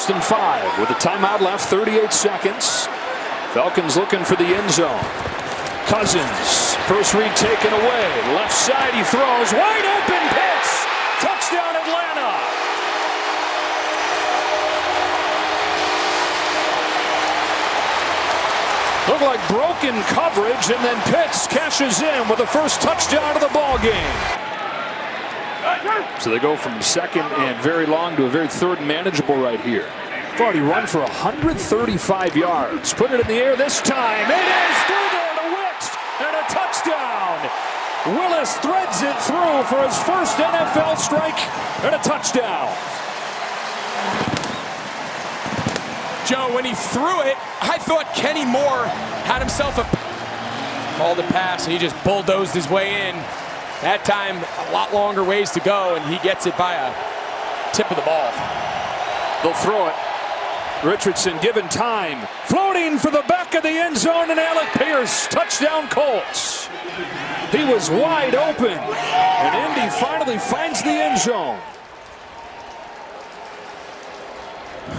And 5 with a timeout left, 38 seconds. Falcons looking for the end zone. Cousins, first read taken away. Left side, he throws. Wide open, Pitts. Touchdown, Atlanta. Looked like broken coverage, and then Pitts cashes in with the first touchdown of the ball game. So they go from second and very long to a very third and manageable right here. They've already run for 135 yards. Put it in the air this time. It is through there to Wicks, and a touchdown. Willis threads it through for his first NFL strike and a touchdown. Joe, when he threw it, I thought Kenny Moore had himself a called a pass, and he just bulldozed his way in. That time, a lot longer ways to go, and he gets it by a tip of the ball. They'll throw it. Richardson given time. Floating for the back of the end zone, and Alec Pierce. Touchdown Colts. He was wide open, and Indy finally finds the end zone.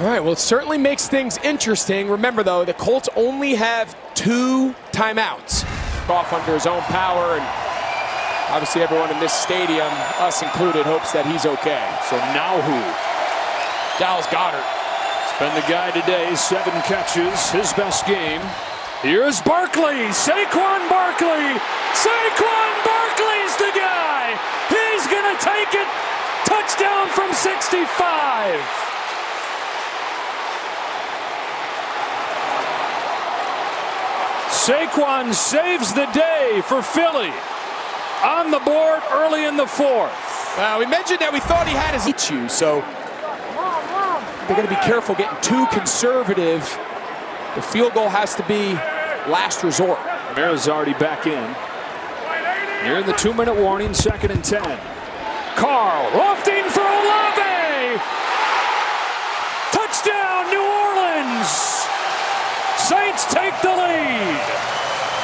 All right, well, it certainly makes things interesting. Remember, though, the Colts only have 2 timeouts. Off under his own power, and obviously everyone in this stadium, us included, hopes that he's okay. So now who? Dallas Goedert. It's been the guy today, 7 catches, his best game. Here's Barkley, Saquon Barkley. Saquon Barkley's the guy. He's gonna take it. Touchdown from 65. Saquon saves the day for Philly. On the board early in the 4th. We mentioned that we thought he had his issue, so they're going to be careful getting too conservative. The field goal has to be last resort. Mara's already back in. Near the 2-minute warning, 2nd and 10. Carl lofting for Olave. Touchdown, New Orleans. Saints take the lead.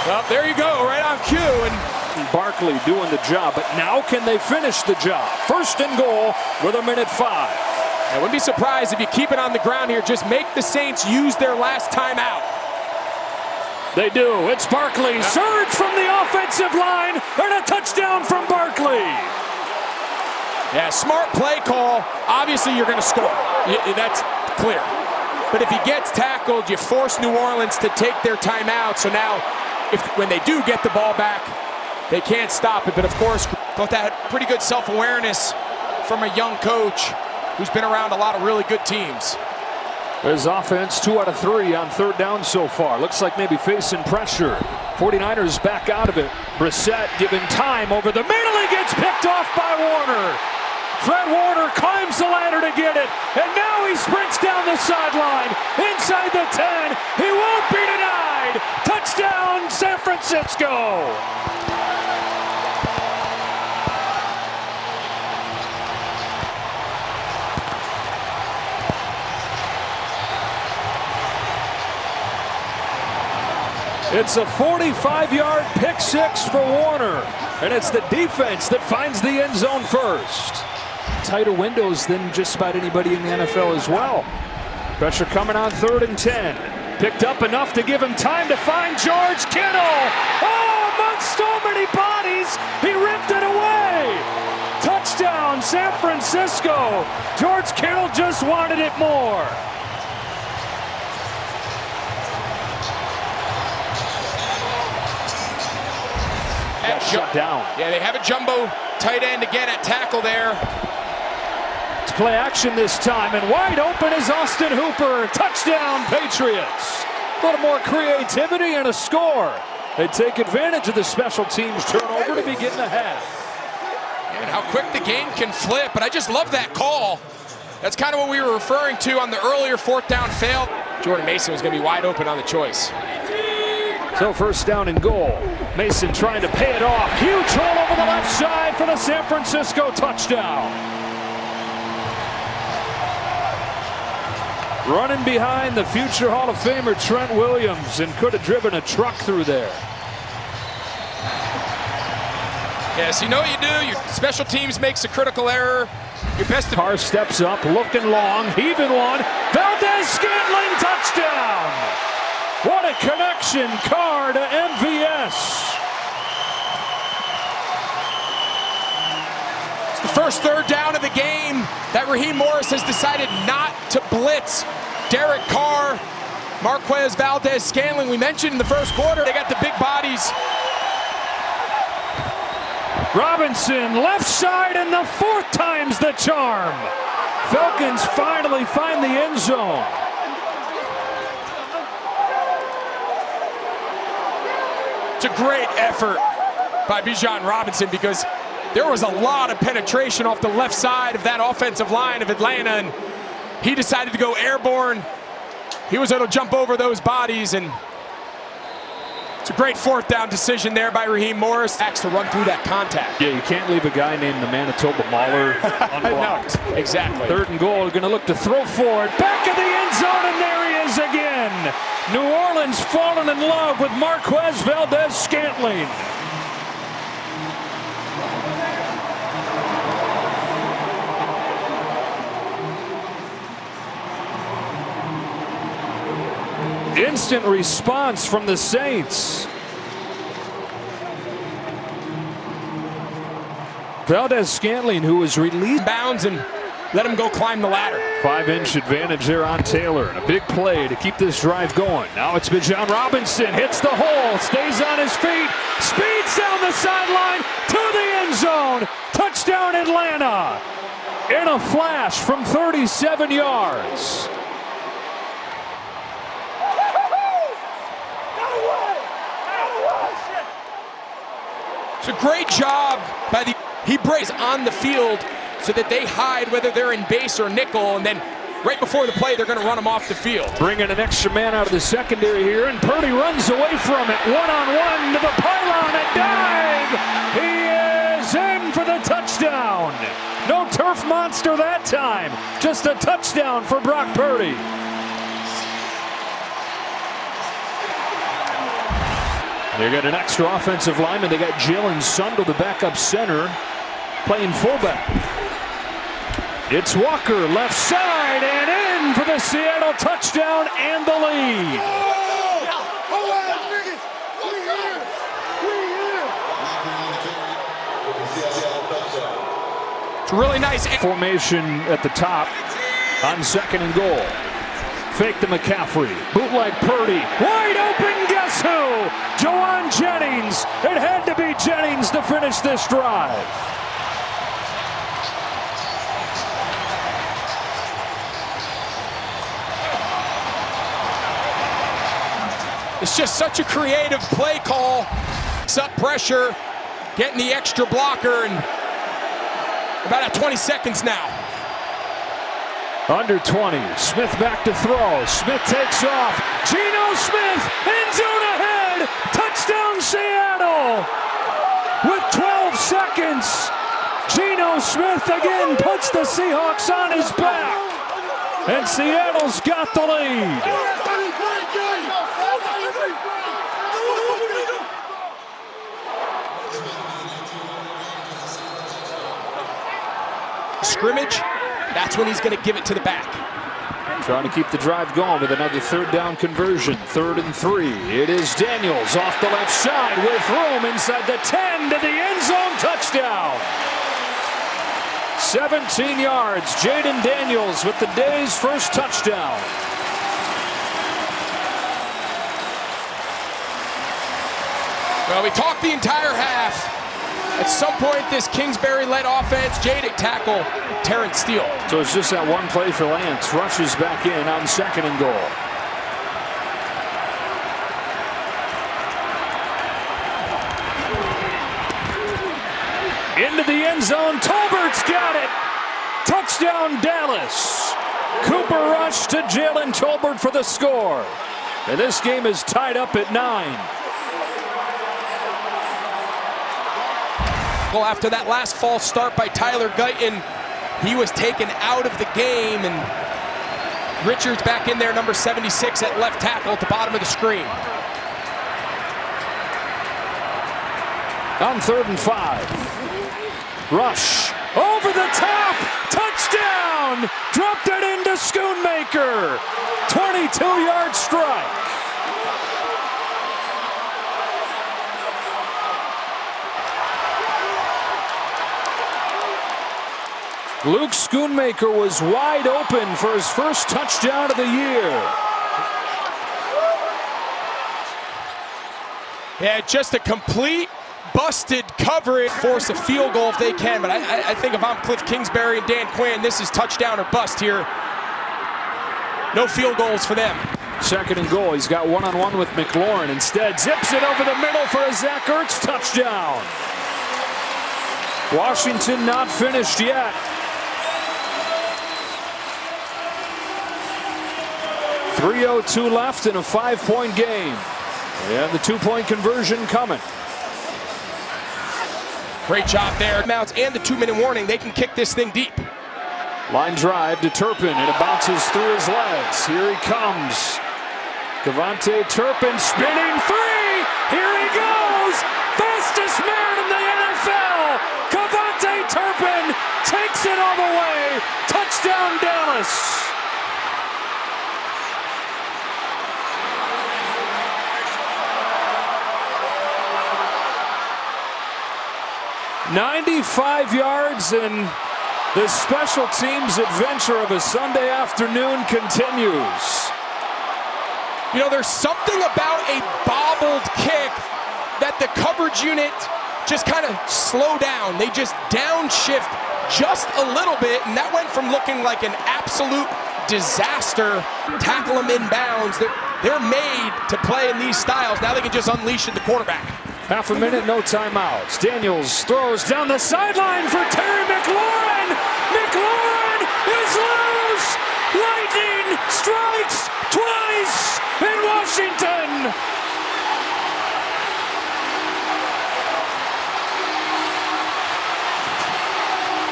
Well, there you go, right on cue. And Barkley doing the job, but now can they finish the job? 1st and goal with 1:05. I wouldn't be surprised if you keep it on the ground here. Just make the Saints use their last timeout. They do. It's Barkley. Surge from the offensive line, and a touchdown from Barkley. Yeah, smart play call. Obviously, you're going to score. That's clear. But if he gets tackled, you force New Orleans to take their timeout. So now, when they do get the ball back, they can't stop it. But of course, thought that had pretty good self-awareness from a young coach who's been around a lot of really good teams. His offense 2 out of 3 on 3rd down so far. Looks like maybe facing pressure. 49ers back out of it. Brissett given time over the middle. He gets picked off by Warner. Fred Warner climbs the ladder to get it, and now he sprints down the sideline, inside the 10. He won't be denied. Touchdown, San Francisco. It's a 45-yard pick 6 for Warner, and it's the defense that finds the end zone first. Tighter windows than just about anybody in the NFL as well. Pressure coming on 3rd and 10. Picked up enough to give him time to find George Kittle. Oh, amongst so many bodies, he ripped it away. Touchdown, San Francisco. George Kittle just wanted it more. Got shut down. Yeah, they have a jumbo tight end again at tackle there. It's play action this time, and wide open is Austin Hooper. Touchdown, Patriots. A little more creativity and a score. They take advantage of the special teams turnover to begin the half. And how quick the game can flip, but I just love that call. That's kind of what we were referring to on the earlier 4th down fail. Jordan Mason was going to be wide open on the choice. So 1st down and goal. Mason trying to pay it off. Huge hole over the left side for the San Francisco touchdown. Running behind the future Hall of Famer Trent Williams, and could have driven a truck through there. Yes, you know what you do. Your special teams makes a critical error. Your best Carr steps up, looking long, heaving one. Valdez-Scantling, touchdown! What a connection, Carr to MVS. It's the first third down of the game that Raheem Morris has decided not to blitz Derek Carr. Marquez Valdez-Scantling, we mentioned in the first quarter, they got the big bodies. Robinson, left side, and the fourth time's the charm. Falcons finally find the end zone. It's a great effort by Bijan Robinson because there was a lot of penetration off the left side of that offensive line of Atlanta, and he decided to go airborne. He was able to jump over those bodies, and it's a great fourth down decision there by Raheem Morris. Acts to run through that contact. Yeah, you can't leave a guy named the Manitoba Mauler unblocked. No, exactly. Third and goal, going to look to throw forward. Back of the end zone, and there he is again. New Orleans falling in love with Marquez Valdez-Scantling. Instant response from the Saints. Valdez-Scantling, who was released, bounds and let him go climb the ladder. 5-inch advantage there on Taylor. A big play to keep this drive going. Now it's Bijan Robinson, hits the hole, stays on his feet, speeds down the sideline to the end zone. Touchdown Atlanta in a flash from 37 yards. It's a great job by the, he breaks on the field so that they hide whether they're in base or nickel, and then right before the play, they're going to run them off the field. Bringing an extra man out of the secondary here, and Purdy runs away from it. One-on-one to the pylon, a dive! He is in for the touchdown! No turf monster that time, just a touchdown for Brock Purdy. They got an extra offensive lineman. They got Jalen Sundle, the backup center, playing fullback. It's Walker, left side, and in for the Seattle touchdown and the lead. It's really nice formation at the top on second and goal. Fake to McCaffrey, bootleg Purdy, wide open, guess who? Jawan Jennings. It had to be Jennings to finish this drive. It's just such a creative play call. It's up pressure, getting the extra blocker, and about at 20 seconds now. Under 20, Smith back to throw. Smith takes off. Geno Smith, end zone ahead. Touchdown Seattle. With 12 seconds, Geno Smith again puts the Seahawks on his back. And Seattle's got the lead. Scrimmage, that's when he's going to give it to the back. Trying to keep the drive going with another third down conversion. 3rd and 3. It is Daniels off the left side with room inside the 10 to the end zone. Touchdown. 17 yards. Jaden Daniels with the day's first touchdown. Well, we talked the entire half. At some point, this Kingsbury-led offense, Jadick tackle Terrence Steele. So it's just that one play for Lance. Rushes back in on second and goal. Into the end zone. Tolbert's got it. Touchdown Dallas. Cooper Rush to Jalen Tolbert for the score. And this game is tied up at 9. Well, after that last false start by Tyler Guyton, he was taken out of the game, and Richards back in there, number 76 at left tackle at the bottom of the screen. On 3rd and 5. Rush Over the top. Touchdown. Dropped it into Schoonmaker. 22-yard strike. Luke Schoonmaker was wide open for his first touchdown of the year. Yeah, just a complete busted coverage. Force a field goal if they can, but I think if I'm Cliff Kingsbury and Dan Quinn, this is touchdown or bust here. No field goals for them. Second and goal. He's got one-on-one with McLaurin. Instead, zips it over the middle for a Zach Ertz touchdown. Washington not finished yet. 3:02 left in a 5-point game. And the 2-point conversion coming. Great job there. Mounts and the 2-minute warning. They can kick this thing deep. Line drive to Turpin, and it bounces through his legs. Here he comes. Devontae Turpin spinning free. Here he goes. Fastest man in the NFL. Devontae Turpin takes it all the way. Touchdown Dallas. "95 yards, and the special teams adventure of a Sunday afternoon continues." You know, there's something about a bobbled kick that the coverage unit just kind of slow down. They just downshift just a little bit, and that went from looking like an absolute disaster, tackle them inbounds. They're made to play in these styles. Now they can just unleash at the quarterback. Half a minute, no timeouts. Daniels throws down the sideline for Terry McLaurin. McLaurin is loose. Lightning strikes twice in Washington.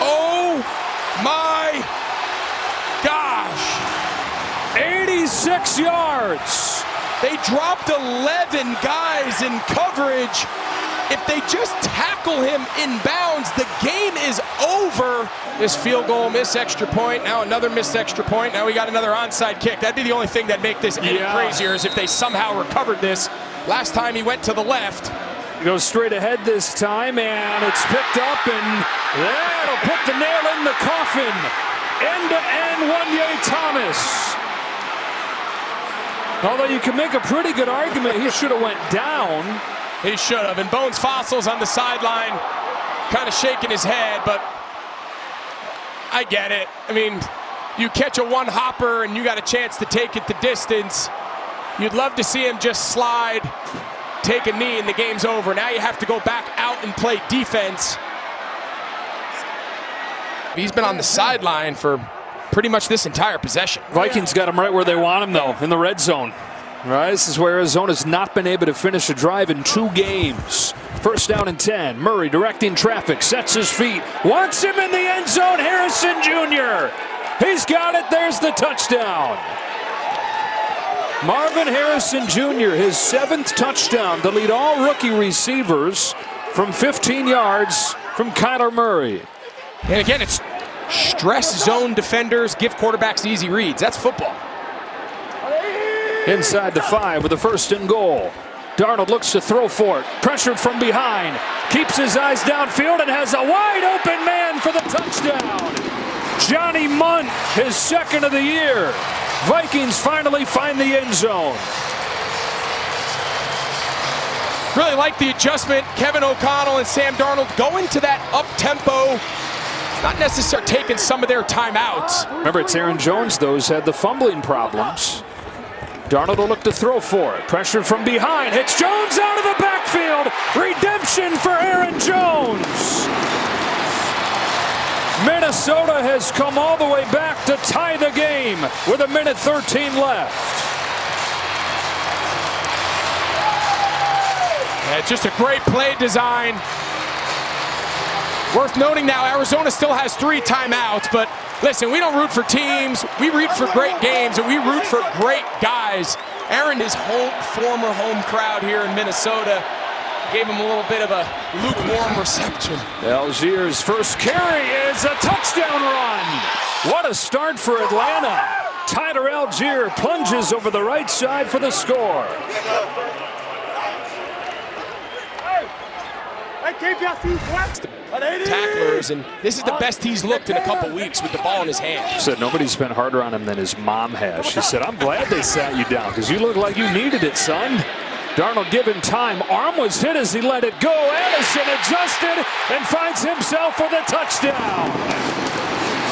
Oh my gosh. 86 yards. They dropped 11 guys in coverage. If they just tackle him in bounds, the game is over. This field goal, miss extra point, now another missed extra point. Now we got another onside kick. That'd be the only thing that'd make this any crazier is if they somehow recovered this. Last time he went to the left. He goes straight ahead this time, and it's picked up, and that'll put the nail in the coffin. End-to-end Wanye Thomas. Although you can make a pretty good argument he should have went down. He should have. And Bones Fossils on the sideline kind of shaking his head, but I get it. I mean, you catch a one-hopper and you got a chance to take it the distance. You'd love to see him just slide, take a knee, and the game's over. Now you have to go back out and play defense. He's been on the sideline for pretty much this entire possession. Vikings got him right where they want him, though, in the red zone. Right, this is where Arizona's not been able to finish a drive in 2 games. First down and 10. Murray directing traffic, sets his feet, wants him in the end zone. Harrison Jr. He's got it. There's the touchdown. Marvin Harrison Jr., his 7th touchdown to lead all rookie receivers from 15 yards from Kyler Murray. And again, it's stress zone defenders give quarterbacks easy reads. That's football. Inside the 5 with the first and goal. Darnold looks to throw for it. Pressured from behind. Keeps his eyes downfield and has a wide open man for the touchdown. Johnny Munt, his 2nd of the year. Vikings finally find the end zone. Really like the adjustment. Kevin O'Connell and Sam Darnold going to that up-tempo. Not necessarily taking some of their timeouts. Remember, it's Aaron Jones, though, who's had the fumbling problems. Darnold will look to throw for it. Pressured from behind. Hits Jones out of the backfield. Redemption for Aaron Jones. Minnesota has come all the way back to tie the game with 1:13 left. Yeah, just a great play design. Worth noting now, Arizona still has 3 timeouts, but listen, we don't root for teams. We root for great games, and we root for great guys. Aaron, his former home crowd here in Minnesota, gave him a little bit of a lukewarm reception. Algiers' first carry is a touchdown run. What a start for Atlanta. Tyler Algier plunges over the right side for the score. Tacklers, and this is the best he's looked in a couple weeks with the ball in his hand. She said nobody's been harder on him than his mom has. She said, I'm glad they sat you down because you look like you needed it, son. Darnold given time. Arm was hit as he let it go. Addison adjusted and finds himself with a touchdown.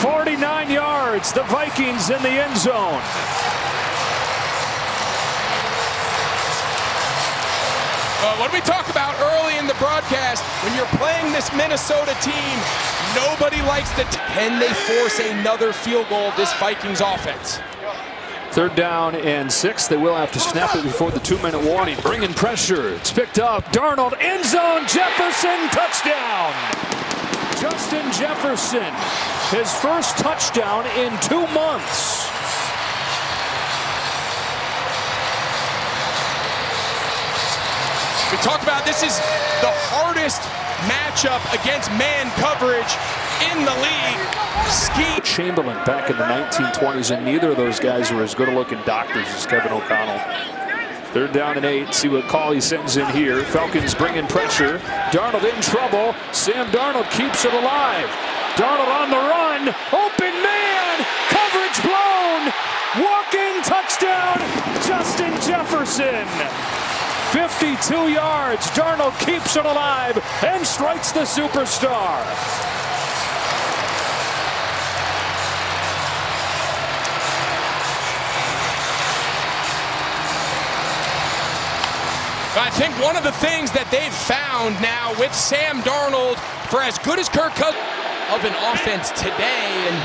49 yards, the Vikings in the end zone. What we talk about early in the broadcast, when you're playing this Minnesota team, nobody likes to. Can they force another field goal, this Vikings offense? 3rd down and 6. They will have to snap it before the 2-minute warning. Bringing pressure. It's picked up. Darnold, end zone. Jefferson, touchdown. Justin Jefferson, his first touchdown in 2 months. We talk about this is the hardest matchup against man coverage in the league. Chamberlain back in the 1920s, and neither of those guys were as good a looking doctors as Kevin O'Connell. 3rd down and 8. See what call he sends in here. Falcons bringing pressure. Darnold in trouble. Sam Darnold keeps it alive. Darnold on the run. Open man. Coverage blown. Walking touchdown. Justin Jefferson. 52 yards. Darnold keeps it alive and strikes the superstar. I think one of the things that they've found now with Sam Darnold, for as good as Kirk Cousins of an offense today, and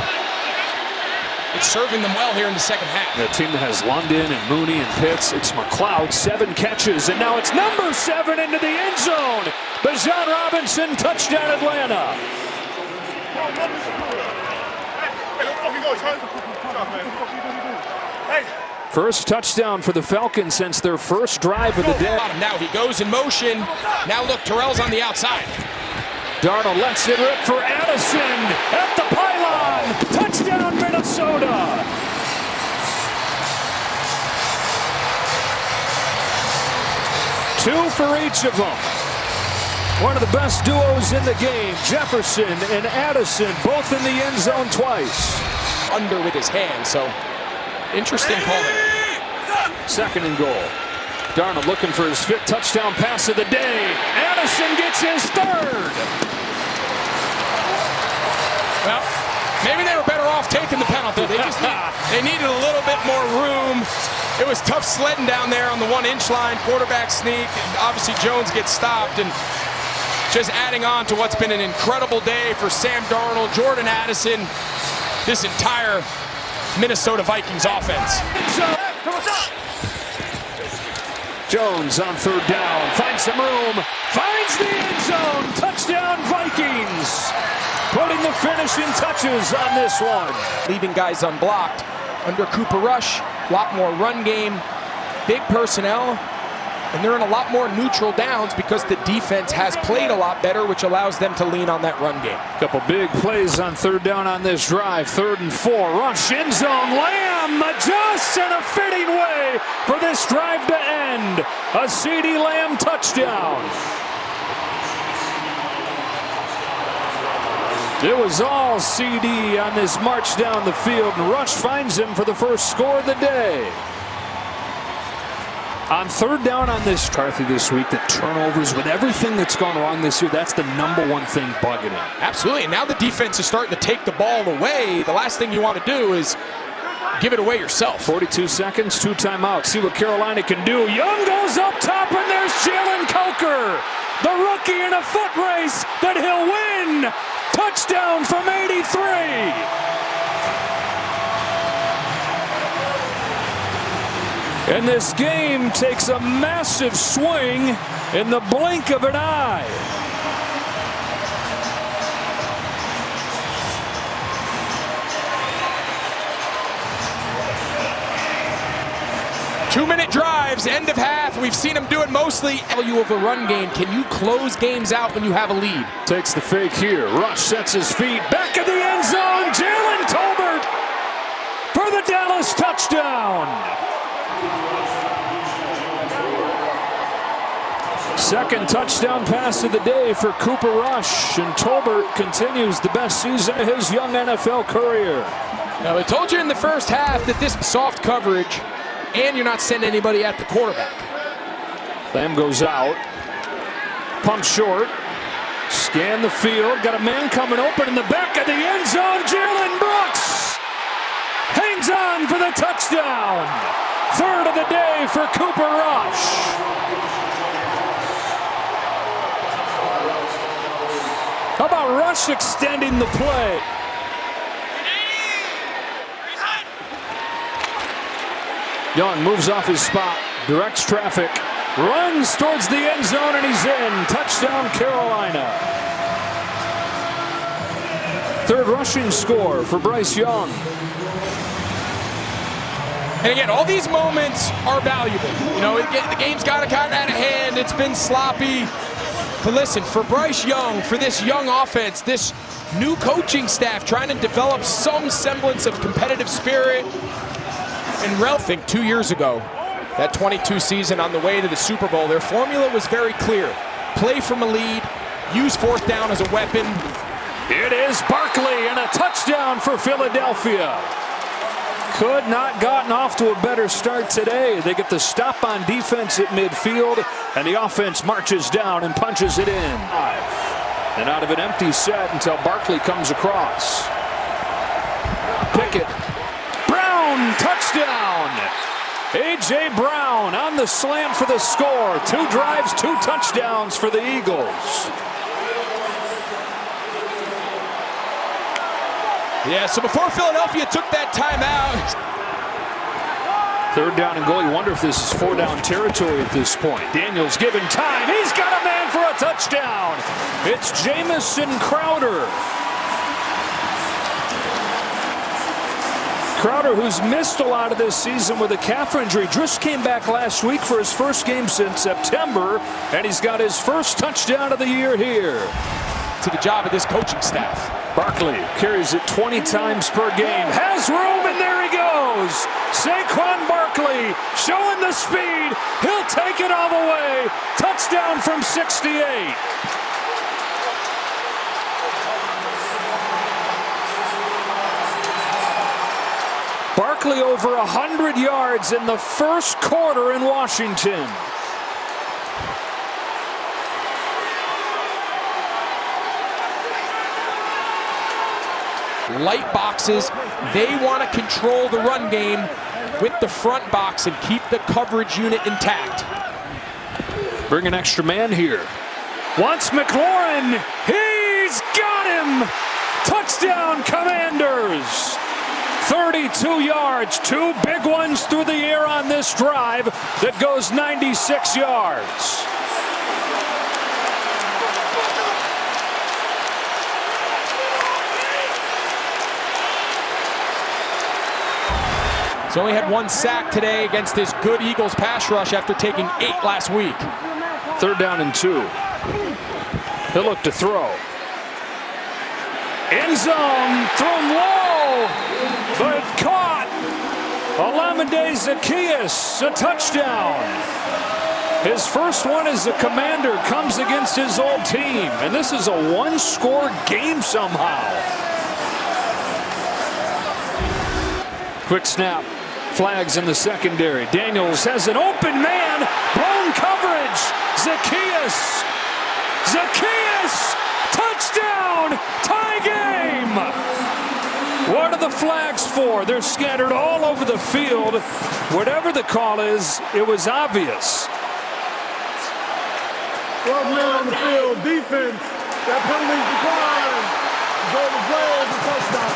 it's serving them well here in the second half. The team that has London and Mooney and Pitts. It's McLeod, 7 catches, and now it's number 7 into the end zone. Bijan Robinson, touchdown Atlanta. First touchdown for the Falcons since their first drive of the day. Now he goes in motion. Now look, Terrell's on the outside. Darnold lets it rip for Addison at the pylon. Touchdown Minnesota. Two for each of them. One of the best duos in the game. Jefferson and Addison both in the end zone twice. Under with his hand, so interesting call there. 2nd and goal. Darnold looking for his 5th touchdown pass of the day. Addison gets his 3rd. Well, maybe they were better off taking the penalty. They needed a little bit more room. It was tough sledding down there on the 1-inch line. Quarterback sneak, and obviously Jones gets stopped. And just adding on to what's been an incredible day for Sam Darnold, Jordan Addison, this entire Minnesota Vikings offense. Jones on 3rd down, finds some room, finds the end zone, touchdown Vikings. Putting the finishing touches on this one. Leaving guys unblocked. Under Cooper Rush, a lot more run game, big personnel, and they're in a lot more neutral downs because the defense has played a lot better, which allows them to lean on that run game. Couple big plays on 3rd down on this drive. 3rd and 4, rush end zone. Lamb adjusts in a fitting way for this drive to end. A CeeDee Lamb touchdown. It was all CeeDee on this march down the field, and Rush finds him for the first score of the day. On 3rd down on this McCarthy this week, the turnovers, with everything that's gone wrong this year, that's the #1 thing bugging him. Absolutely, and now the defense is starting to take the ball away. The last thing you want to do is give it away yourself. 42 seconds, 2 timeouts. See what Carolina can do. Young goes up top, and there's Jalen Coker, the rookie in a foot race that he'll win. Touchdown from 83. And this game takes a massive swing in the blink of an eye. 2-minute drives, end of half. We've seen him do it mostly. Value of a run game. Can you close games out when you have a lead? Takes the fake here. Rush sets his feet. Back of the end zone. Jalen Tolbert for the Dallas touchdown. Second touchdown pass of the day for Cooper Rush. And Tolbert continues the best season of his young NFL career. Now, I told you in the first half that this soft coverage, and you're not sending anybody at the quarterback. Lamb goes out. Pump short. Scan the field. Got a man coming open in the back of the end zone. Jalen Brooks hangs on for the touchdown. Third of the day for Cooper Rush. How about Rush extending the play? Young moves off his spot, directs traffic, runs towards the end zone, and he's in. Touchdown, Carolina. Third rushing score for Bryce Young. And again, all these moments are valuable. You know, the game's got kind of out of hand. It's been sloppy. But listen, for Bryce Young, for this young offense, this new coaching staff trying to develop some semblance of competitive spirit, and Ralph, 2 years ago, that 22 season on the way to the Super Bowl, their formula was very clear. Play from a lead, use fourth down as a weapon. It is Barkley and a touchdown for Philadelphia. Could not gotten off to a better start today. They get the stop on defense at midfield, and the offense marches down and punches it in. And out of an empty set until Barkley comes across. Pickett. Touchdown! A.J. Brown on the slant for the score. 2 drives, 2 touchdowns for the Eagles. Yeah, so before Philadelphia took that timeout. Third down and goal. You wonder if this is 4-down territory at this point. Daniels given time. He's got a man for a touchdown. It's Jamison Crowder. Crowder, who's missed a lot of this season with a calf injury, just came back last week for his first game since September, and he's got his first touchdown of the year here. To the job of this coaching staff. Barkley carries it 20 times per game, has room, and there he goes. Saquon Barkley showing the speed. He'll take it all the way. Touchdown from 68. Barkley over 100 yards in the first quarter in Washington. Light boxes, they want to control the run game with the front box and keep the coverage unit intact. Bring an extra man here. Wants McLaurin. He's got him. Touchdown, Commanders. 32 yards, 2 big ones through the air on this drive that goes 96 yards. He's only had 1 sack today against this good Eagles pass rush after taking 8 last week. Third down and 2. He'll look to throw. End zone, thrown low, but caught. Olamide Zaccheaus, a touchdown. His first one as a Commander comes against his old team, and this is a 1-score game somehow. Quick snap, flags in the secondary. Daniels has an open man, blown coverage. Zaccheaus, touchdown, tie game. What are the flags for? They're scattered all over the field. Whatever the call is, it was obvious. 12 men on the field, defense. That penalty's declined. Golden play is a touchdown.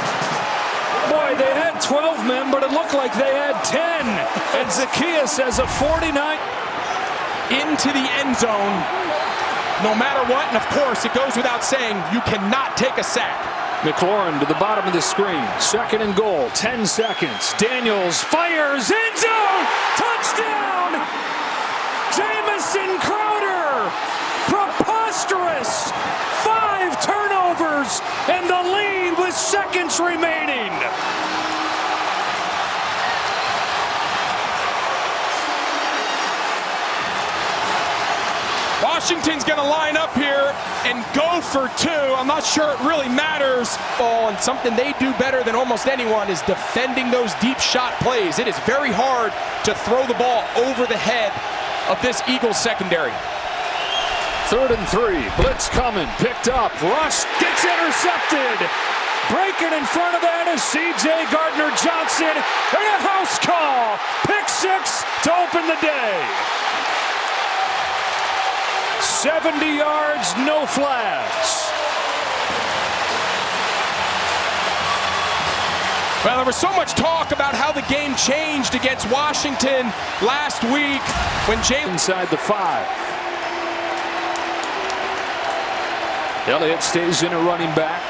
Boy, they had 12 men, but it looked like they had 10. And Zaccheaus has a 49. Into the end zone, no matter what, and of course, it goes without saying, you cannot take a sack. McLaurin to the bottom of the screen. Second and goal, 10 seconds. Daniels fires, end zone, touchdown! with seconds remaining. Washington's going to line up here and go for two. I'm not sure it really matters. Oh, and something they do better than almost anyone is defending those deep shot plays. It is very hard to throw the ball over the head of this Eagles secondary. 3rd and 3. Blitz coming. Picked up. Rush gets intercepted. Breaking in front of that is C.J. Gardner-Johnson. And a house call. Pick 6 to open the day. 70 yards, no flags. Well, there was so much talk about how the game changed against Washington last week when Jay inside the 5. Elliott stays in a running back.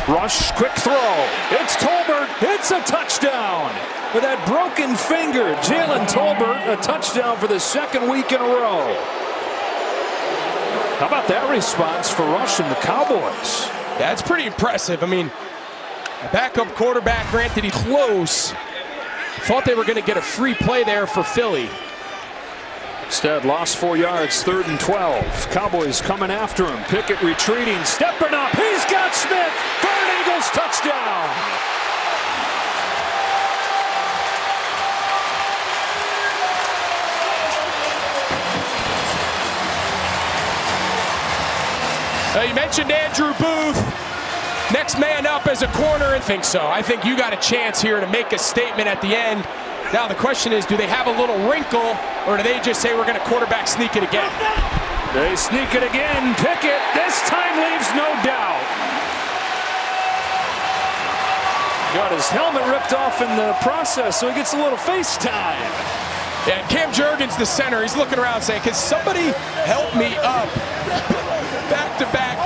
Rush, quick throw. It's Tolbert. It's a touchdown. With that broken finger, Jalen Tolbert, a touchdown for the 2nd week in a row. How about that response for Rush and the Cowboys? Yeah, it's pretty impressive. I mean, a backup quarterback, granted, he's close. Thought they were going to get a free play there for Philly. Instead, lost 4 yards, 3rd and 12. Cowboys coming after him. Pickett retreating, stepping up. He's got Smith for an Eagles touchdown. You mentioned Andrew Booth. Next man up as a corner. I think so. I think you got a chance here to make a statement at the end. Now the question is, do they have a little wrinkle, or do they just say we're going to quarterback sneak it again? They sneak it again. Pickett this time leaves no doubt. Got his helmet ripped off in the process, so he gets a little face time. Yeah, Cam Jurgens, the center, he's looking around saying, can somebody help me up? Back-to-back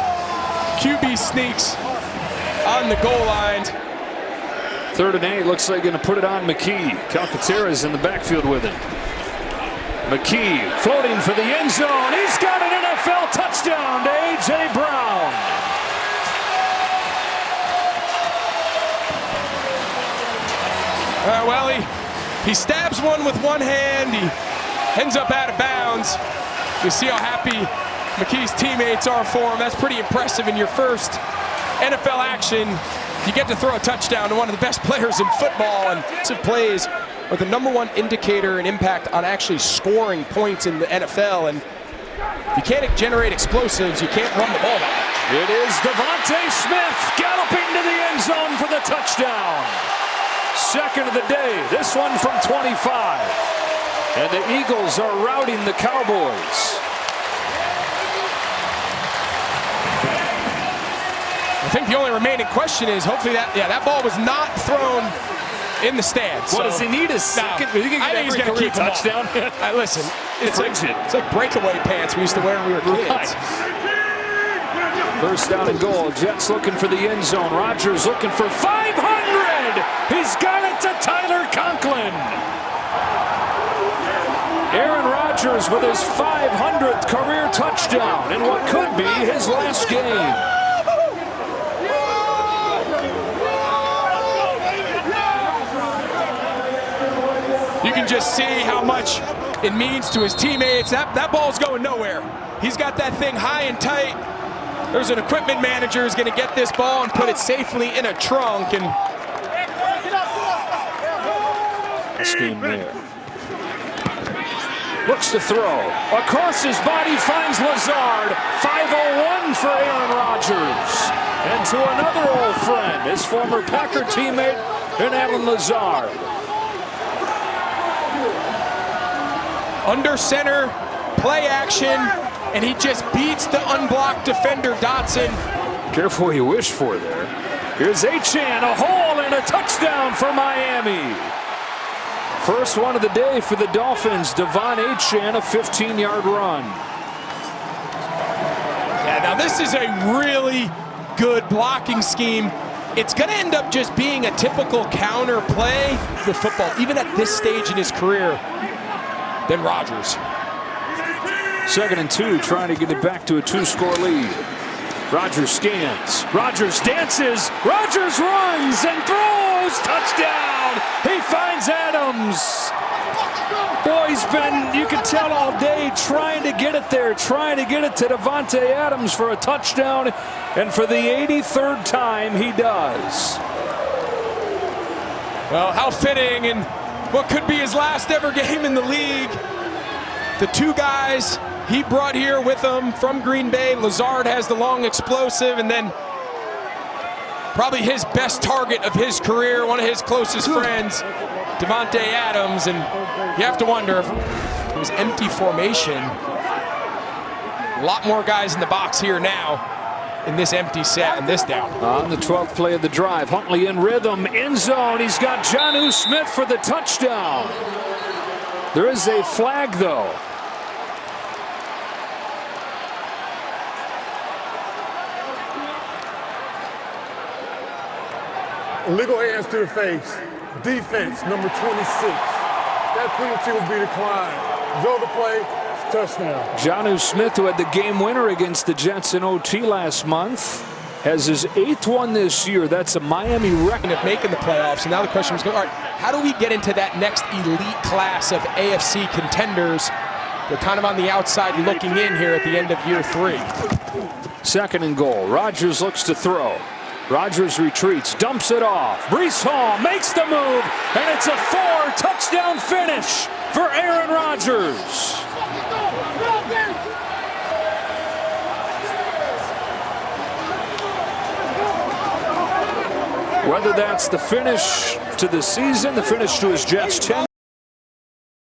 QB sneaks on the goal line. 3rd and 8, looks like going to put it on McKee. Calcaterra's in the backfield with it. McKee floating for the end zone. He's got an NFL touchdown to A.J. Brown. Well, he stabs one with one hand. He ends up out of bounds. You see how happy McKee's teammates are for him. That's pretty impressive in your first NFL action. You get to throw a touchdown to one of the best players in football, and plays are the #1 indicator and impact on actually scoring points in the NFL. And if you can't generate explosives, you can't run the ball that much. It is Devontae Smith galloping to the end zone for the touchdown. 2nd of the day, this one from 25. And the Eagles are routing the Cowboys. I think the only remaining question is hopefully that ball was not thrown in the stands. What does he need? A second? I think he's going to keep a touchdown. Listen, it's like breakaway pants we used to wear when we were kids. First down and goal. Jets looking for the end zone. Rodgers looking for 500. He's got it to Tyler Conklin. Aaron Rodgers with his 500th career touchdown in what could be his last game. You can just see how much it means to his teammates. That ball's going nowhere. He's got that thing high and tight. There's an equipment manager who's going to get this ball and put it safely in a trunk. And this game there. Looks to throw. Across his body finds Lazard. 501 for Aaron Rodgers. And to another old friend, his former Packer teammate, and Alan Lazard. Under center, play action, and he just beats the unblocked defender, Dotson. Careful what you wish for there. Here's Achane, a hole and a touchdown for Miami. First one of the day for the Dolphins. Devon Achane, a 15-yard run. Yeah, now this is a really good blocking scheme. It's going to end up just being a typical counter play for football, even at this stage in his career, than Rodgers. 2nd and 2, trying to get it back to a 2-score lead. Rodgers scans. Rodgers dances. Rodgers runs and throws. Touchdown. He finds Adams. Boy, he's been, you can tell all day, trying to get it there, trying to get it to Davante Adams for a touchdown. And for the 83rd time, he does. Well, how fitting, and what could be his last ever game in the league. The two guys he brought here with him from Green Bay. Lazard has the long explosive, and then probably his best target of his career, one of his closest friends, Davante Adams. And you have to wonder if it was empty formation. A lot more guys in the box here now in this empty set and this down. On the 12th play of the drive, Huntley in rhythm, end zone. He's got Jonnu Smith for the touchdown. There is a flag, though. Illegal hands to the face. Defense, number 26. That penalty will be declined. Go the play, touchdown. Jonnu Smith, who had the game winner against the Jets in OT last month, has his 8th one this year. That's a Miami record of making the playoffs. And now the question is, all right, how do we get into that next elite class of AFC contenders? They're kind of on the outside looking in here at the end of year 3. 2nd and goal. Rodgers looks to throw. Rodgers retreats, dumps it off. Breece Hall makes the move, and it's a 4-touchdown finish for Aaron Rodgers. Whether that's the finish to the season, the finish to his Jets 10